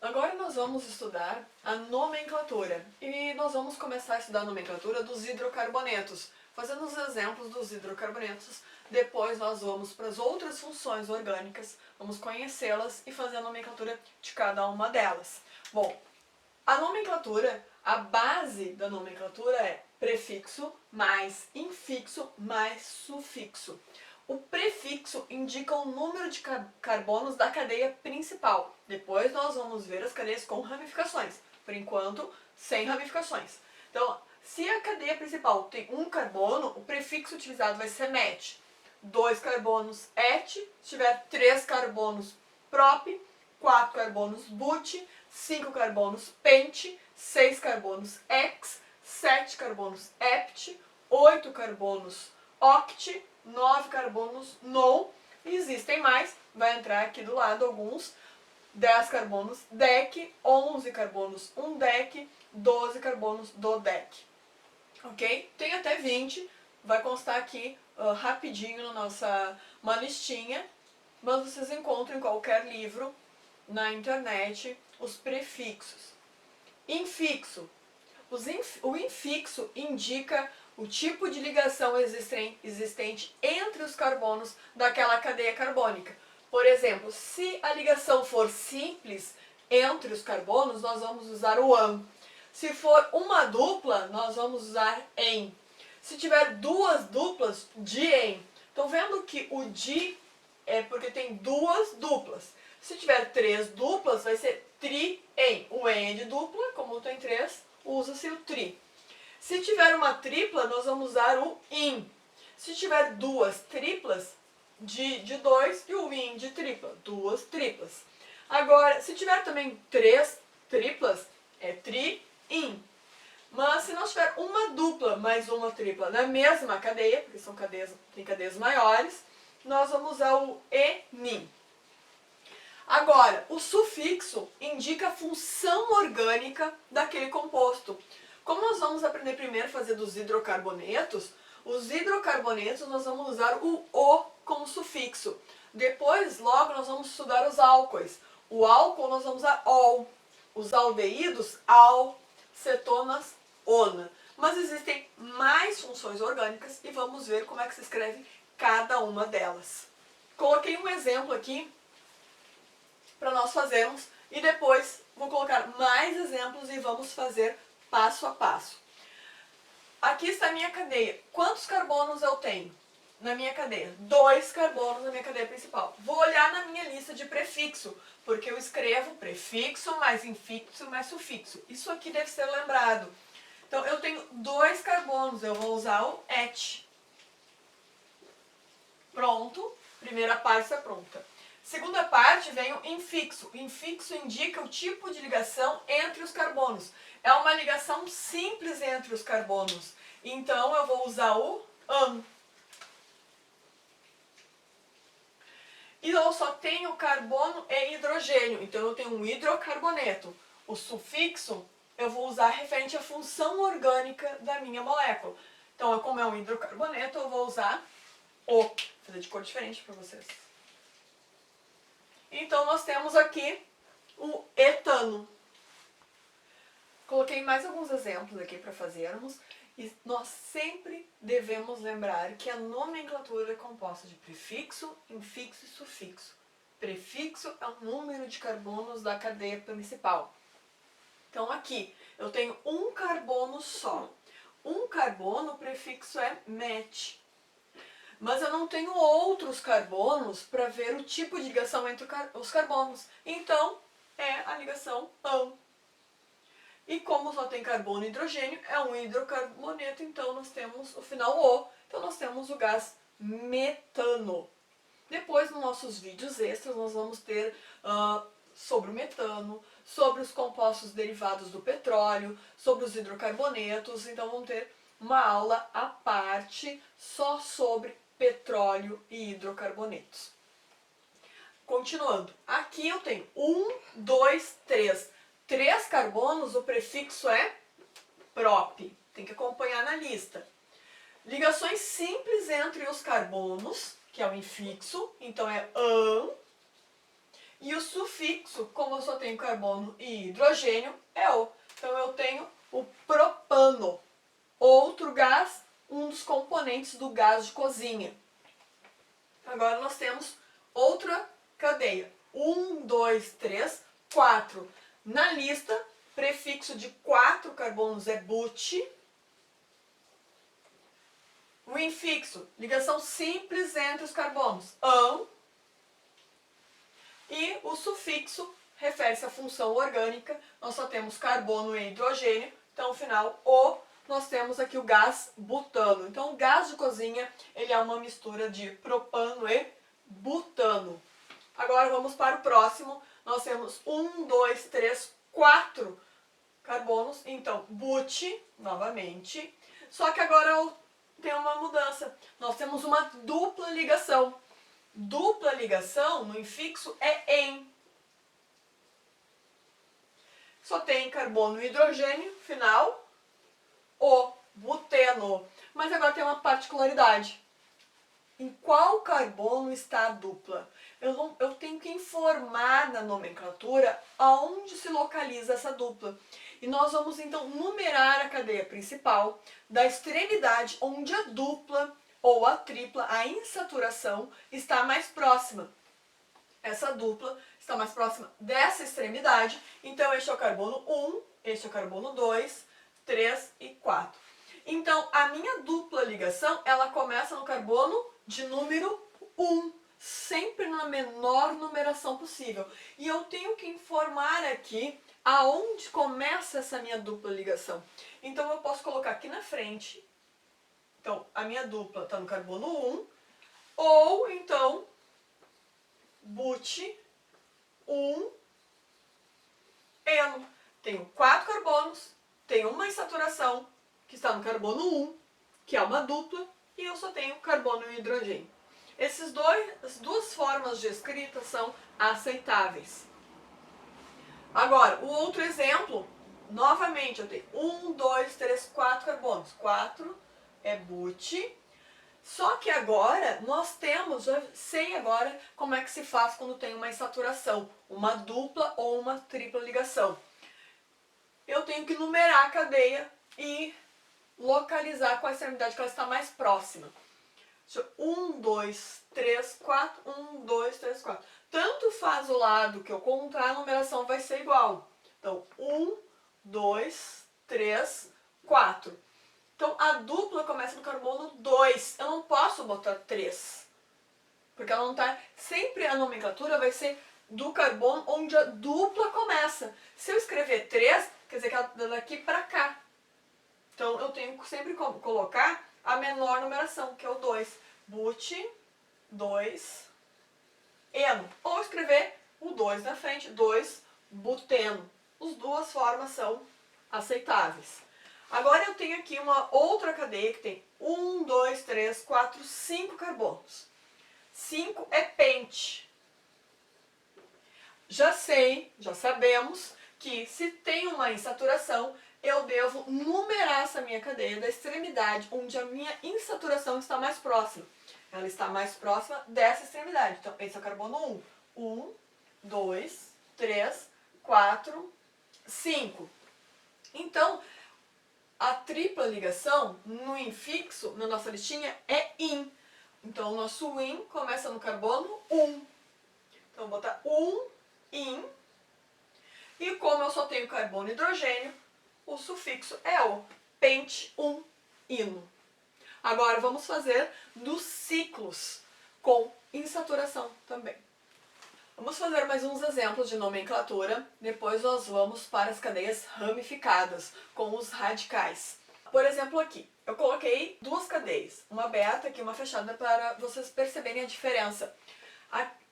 Agora nós vamos estudar a nomenclatura e nós vamos começar a estudar a nomenclatura dos hidrocarbonetos, fazendo os exemplos dos hidrocarbonetos. Depois nós vamos para as outras funções orgânicas, vamos conhecê-las e fazer a nomenclatura de cada uma delas. Bom, a nomenclatura, a base da nomenclatura é prefixo mais infixo mais sufixo. O prefixo indica o número de carbonos da cadeia principal. Depois nós vamos ver as cadeias com ramificações. Por enquanto, sem ramificações. Então, se a cadeia principal tem um carbono, o prefixo utilizado vai ser met. 2 carbonos et, se tiver 3 carbonos prop, 4 carbonos but, 5 carbonos pent, 6 carbonos hex, 7 carbonos hept, 8 carbonos oct, 9 carbonos non, e existem mais, vai entrar aqui do lado alguns, 10 carbonos dec, 11 carbonos undec, 12 carbonos dodec, ok? Tem até 20, vai constar aqui rapidinho na nossa uma listinha, mas vocês encontram em qualquer livro na internet os prefixos. Infixo. O infixo indica o tipo de ligação existente entre os carbonos daquela cadeia carbônica. Por exemplo, se a ligação for simples entre os carbonos, nós vamos usar o an. Se for uma dupla, nós vamos usar en. Se tiver duas duplas, dien. Estão vendo que o di é porque tem duas duplas. Se tiver 3 duplas, vai ser trien. O en é de dupla, como tem 3, usa-se o tri. Se tiver uma tripla, nós vamos usar o in. Se tiver 2 triplas, de 2 e o in de tripla, 2 triplas. Agora, se tiver também 3 triplas, é tri-in. Mas se nós tiver uma dupla mais uma tripla na mesma cadeia, porque são tem cadeias maiores, nós vamos usar o enin. Agora, o sufixo indica a função orgânica daquele composto. Como nós vamos aprender primeiro a fazer dos hidrocarbonetos, os hidrocarbonetos nós vamos usar o O como sufixo. Depois, logo, nós vamos estudar os álcoois. O álcool nós vamos usar ol. Os aldeídos, al, cetonas, ona. Mas existem mais funções orgânicas e vamos ver como é que se escreve cada uma delas. Coloquei um exemplo aqui para nós fazermos e depois vou colocar mais exemplos e vamos fazer passo a passo. Aqui está a minha cadeia. Quantos carbonos eu tenho na minha cadeia? 2 carbonos na minha cadeia principal. Vou olhar na minha lista de prefixo, porque eu escrevo prefixo mais infixo mais sufixo. Isso aqui deve ser lembrado. Então, eu tenho 2 carbonos, eu vou usar o et. Pronto, primeira parte está pronta. Segunda parte vem o infixo. O infixo indica o tipo de ligação entre os carbonos. É uma ligação simples entre os carbonos. Então, eu vou usar o an. E eu só tenho carbono e hidrogênio. Então, eu tenho um hidrocarboneto. O sufixo eu vou usar referente à função orgânica da minha molécula. Então, como é um hidrocarboneto, eu vou usar o. Vou fazer de cor diferente para vocês. Então, nós temos aqui o etano. Coloquei mais alguns exemplos aqui para fazermos. E nós sempre devemos lembrar que a nomenclatura é composta de prefixo, infixo e sufixo. Prefixo é o número de carbonos da cadeia principal. Então, aqui, eu tenho um carbono só. Um carbono, o prefixo é met. Mas eu não tenho outros carbonos para ver o tipo de ligação entre os carbonos. Então, é a ligação an. E como só tem carbono e hidrogênio, é um hidrocarboneto, então nós temos o final O. Então, nós temos o gás metano. Depois, nos nossos vídeos extras, nós vamos ter sobre o metano, sobre os compostos derivados do petróleo, sobre os hidrocarbonetos. Então, vamos ter uma aula à parte só sobre petróleo e hidrocarbonetos. Continuando, aqui eu tenho 1, 2, 3. 3 carbonos, o prefixo é prop. Tem que acompanhar na lista. Ligações simples entre os carbonos, que é o infixo, então é an. E o sufixo, como eu só tenho carbono e hidrogênio, é O. Então eu tenho o propano, outro gás, um dos componentes do gás de cozinha. Agora nós temos outra cadeia. 1, 2, 3, 4. Na lista, prefixo de 4 carbonos é but. O infixo, ligação simples entre os carbonos, ão. E o sufixo refere-se à função orgânica. Nós só temos carbono e hidrogênio. Então, no final, O, nós temos aqui o gás butano. Então, o gás de cozinha, ele é uma mistura de propano e butano. Agora, vamos para o próximo. Nós temos 1, 2, 3, 4 carbonos. Então, but, novamente. Só que agora tem uma mudança. Nós temos uma dupla ligação. Dupla ligação no infixo é em. Só tem carbono e hidrogênio, final, o buteno. Mas agora tem uma particularidade. Em qual carbono está a dupla? Eu tenho que informar na nomenclatura aonde se localiza essa dupla. E nós vamos então numerar a cadeia principal da extremidade onde a dupla ou a tripla, a insaturação, está mais próxima. Essa dupla está mais próxima dessa extremidade. Então, este é o carbono 1, este é o carbono 2, 3 e 4. Então, a minha dupla ligação, ela começa no carbono de número 1, sempre na menor numeração possível. E eu tenho que informar aqui aonde começa essa minha dupla ligação. Então, eu posso colocar aqui na frente. Então, a minha dupla está no carbono 1, ou então, but 1, eno. Tenho 4 carbonos, tenho uma insaturação, que está no carbono 1, que é uma dupla, e eu só tenho carbono e hidrogênio. As duas formas de escrita são aceitáveis. Agora, o outro exemplo, novamente, eu tenho 1, 2, 3, 4 carbonos. 4 é but. Só que agora nós temos, já sei agora como é que se faz quando tem uma insaturação, uma dupla ou uma tripla ligação. Eu tenho que numerar a cadeia e localizar qual a extremidade que ela está mais próxima. 1, 2, 3, 4, 1, 2, 3, 4. Tanto faz o lado que eu contar, a numeração vai ser igual. Então, 1, 2, 3, 4. Então, a dupla começa no carbono 2. Eu não posso botar 3. Porque ela não está... Sempre a nomenclatura vai ser do carbono onde a dupla começa. Se eu escrever 3, quer dizer que ela está daqui para cá. Então, eu tenho que sempre colocar a menor numeração, que é o 2. But, 2, eno. Ou escrever o 2 na frente, 2, buteno. As duas formas são aceitáveis. Agora eu tenho aqui uma outra cadeia que tem 1, 2, 3, 4, 5 carbonos. 5 é pente. Já sabemos que se tem uma insaturação, eu devo numerar essa minha cadeia da extremidade onde a minha insaturação está mais próxima. Ela está mais próxima dessa extremidade. Então, esse é o carbono 1. 1, 2, 3, 4, 5. Então, a tripla ligação no infixo, na nossa listinha, é in. Então, o nosso in começa no carbono 1. Então, vou botar 1, in. E como eu só tenho carbono e hidrogênio, o sufixo é o. Pente 1, ino. Agora, vamos fazer dos ciclos com insaturação também. Vamos fazer mais uns exemplos de nomenclatura, depois nós vamos para as cadeias ramificadas, com os radicais. Por exemplo, aqui, eu coloquei duas cadeias, uma aberta e uma fechada, para vocês perceberem a diferença.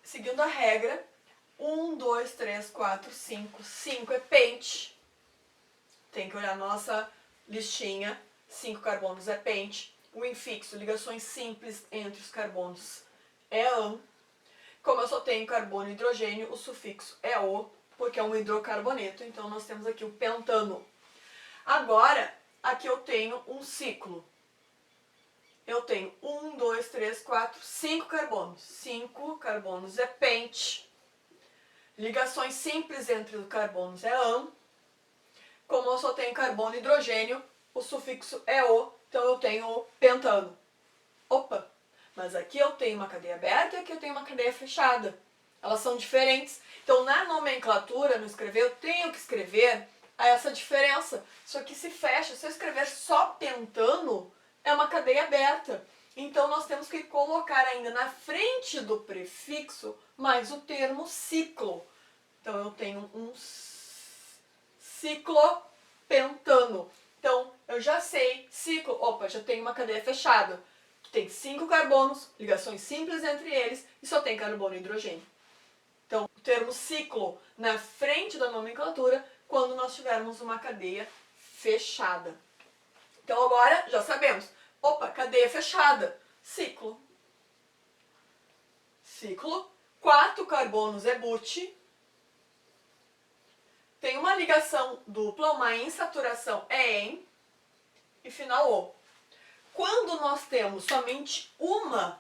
Seguindo a regra, 1, 2, 3, 4, 5, 5 é pente. Tem que olhar a nossa listinha, 5 carbonos é pente. O infixo, ligações simples entre os carbonos, é ão. Como eu só tenho carbono e hidrogênio, o sufixo é o, porque é um hidrocarboneto, então nós temos aqui o pentano. Agora, aqui eu tenho um ciclo. Eu tenho 1, 2, 3, 4, 5 carbonos. 5 carbonos é pente. ligações simples entre os carbonos é -an. Como eu só tenho carbono e hidrogênio, o sufixo é -o, então eu tenho pentano. Opa, mas aqui eu tenho uma cadeia aberta e aqui eu tenho uma cadeia fechada. Elas são diferentes. Então, na nomenclatura, no escrever, eu tenho que escrever essa diferença. Isso aqui se fecha. Se eu escrever só pentano, é uma cadeia aberta. Então, nós temos que colocar ainda na frente do prefixo mais o termo ciclo. Então, eu tenho um ciclopentano. Então, eu já sei, ciclo, opa, já tenho uma cadeia fechada, que tem 5 carbonos, ligações simples entre eles, e só tem carbono e hidrogênio. Então, o termo ciclo na frente da nomenclatura, quando nós tivermos uma cadeia fechada. Então, agora já sabemos. Opa, cadeia fechada, ciclo. Ciclo, 4 carbonos é but. Tem uma ligação dupla, uma insaturação é en, e final o. Quando nós temos somente uma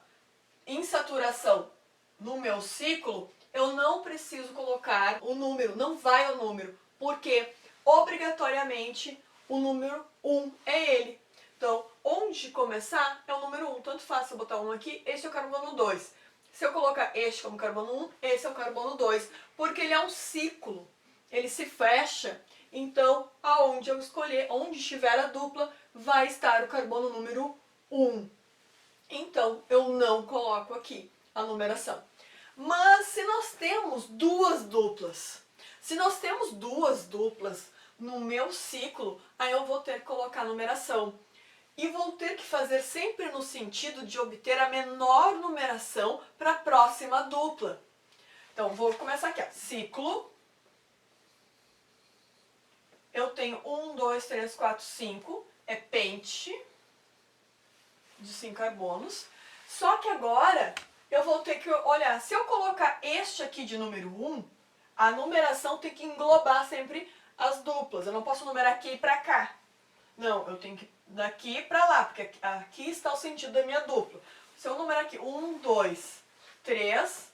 insaturação no meu ciclo, eu não preciso colocar o número, não vai o número, porque obrigatoriamente o número 1 é ele. Então, onde começar é o número 1, tanto faz se eu botar 1 aqui, este é o carbono 2. Se eu colocar este como carbono 1, esse é o carbono 2, porque ele é um ciclo, ele se fecha, então aonde eu escolher, onde estiver a dupla, vai estar o carbono número 1. Então, eu não coloco aqui a numeração. Mas se nós temos duas duplas, no meu ciclo, aí eu vou ter que colocar a numeração. E vou ter que fazer sempre no sentido de obter a menor numeração para a próxima dupla. Então, vou começar aqui, ó. Ciclo. Eu tenho 1, 2, 3, 4, 5. É pente de 5 carbonos. Só que agora eu vou ter que olhar, se eu colocar este aqui de número 1, a numeração tem que englobar sempre as duplas. Eu não posso numerar aqui para cá. Não, eu tenho que ir daqui para lá, porque aqui está o sentido da minha dupla. Se eu numerar aqui 1, 2, 3,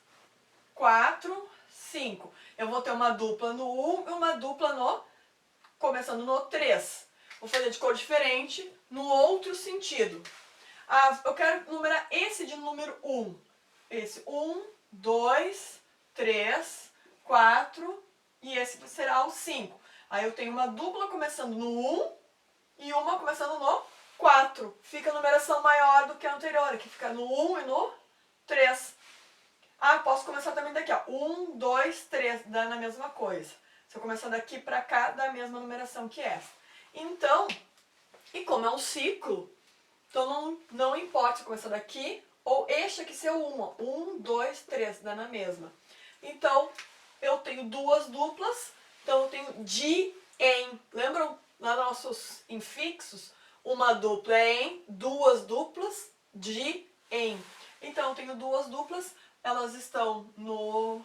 4, 5, eu vou ter uma dupla no 1 e uma dupla começando no 3. Vou fazer de cor diferente no outro sentido. Eu quero numerar esse de número 1. Esse 1, 2, 3, 4 e esse será o 5. Aí eu tenho uma dupla começando no 1 e uma começando no 4. Fica a numeração maior do que a anterior, aqui fica no 1 e no 3. Posso começar também daqui, ó. 1, 2, 3, dá na mesma coisa. Se eu começar daqui para cá, dá a mesma numeração que essa. Então, e como é um ciclo, então não importa se eu começar daqui ou este aqui ser o 1, ó. 1, 2, 3, dá na mesma. Então, eu tenho duas duplas, então eu tenho de, em. Lembram lá nos nossos infixos? Uma dupla é em, duas duplas, de, em. Então, eu tenho duas duplas, elas estão no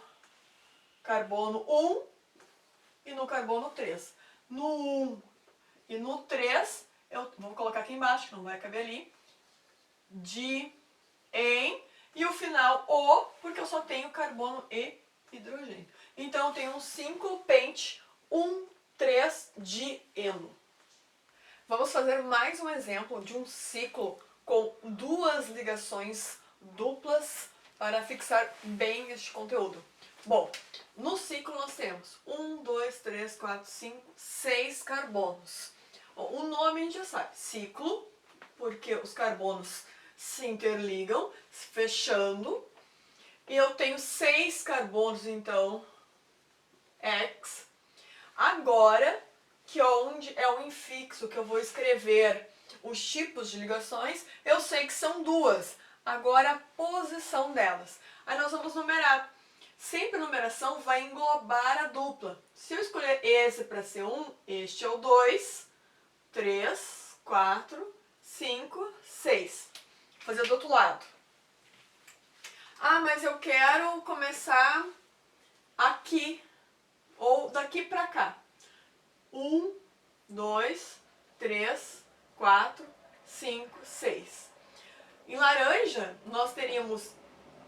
carbono 1 e no carbono 3. No 1 e no 3, eu vou colocar aqui embaixo, que não vai caber ali, de, em, e o final o, porque eu só tenho carbono e hidrogênio. Então, eu tenho um 5 pente, 1, 3 de eno. Vamos fazer mais um exemplo de um ciclo com duas ligações duplas para fixar bem este conteúdo. Bom, no ciclo nós temos 1, 2, 3, 4, 5, 6 carbonos. O nome a gente já sabe, ciclo, porque os carbonos se interligam, fechando. E eu tenho 6 carbonos, então, X. Agora, que onde é o infixo que eu vou escrever os tipos de ligações, eu sei que são duas. Agora, a posição delas. Aí nós vamos numerar. Sempre a numeração vai englobar a dupla. Se eu escolher esse para ser 1, este é o 2, 3, 4, 5, 6. Vou fazer do outro lado. Mas eu quero começar aqui, ou daqui para cá. 1, 2, 3, 4, 5, 6. Em laranja, nós teríamos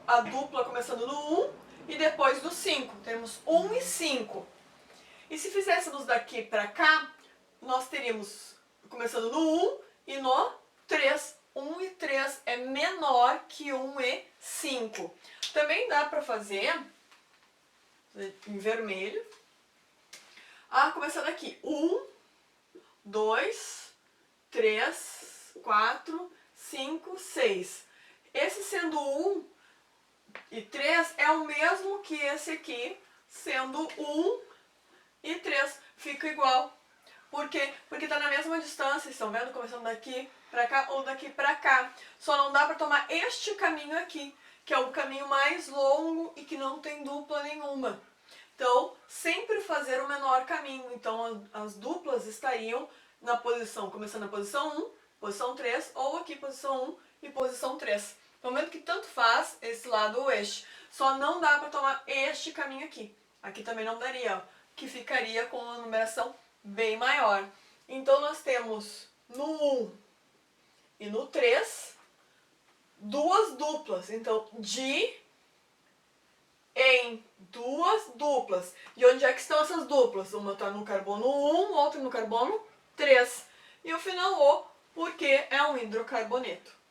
a dupla começando no 1 e depois do 5. Temos 1 e 5. E se fizéssemos daqui para cá, nós teríamos, começando no 1 e no 3. 1 e 3 é menor que 1 e 5. Também dá para fazer em vermelho. Começando aqui. 1, 2, 3, 4, 5, 6. Esse sendo 1 e 3 é o mesmo que esse aqui, sendo 1 e 3. Fica igual. Por quê? Porque está na mesma distância, estão vendo? Começando daqui para cá ou daqui para cá. Só não dá para tomar este caminho aqui, que é o caminho mais longo e que não tem dupla nenhuma. Então, sempre fazer o menor caminho. Então, as duplas estariam na posição, começando na posição 1, posição 3, ou aqui posição 1 e posição 3. Estão vendo que tanto faz esse lado ou este. Só não dá para tomar este caminho aqui. Aqui também não daria, ó, que ficaria com uma numeração bem maior. Então, nós temos no 1 e no 3, duas duplas. Então, de, em, duas duplas. E onde é que estão essas duplas? Uma está no carbono 1, outra no carbono 3. E o final O, porque é um hidrocarboneto.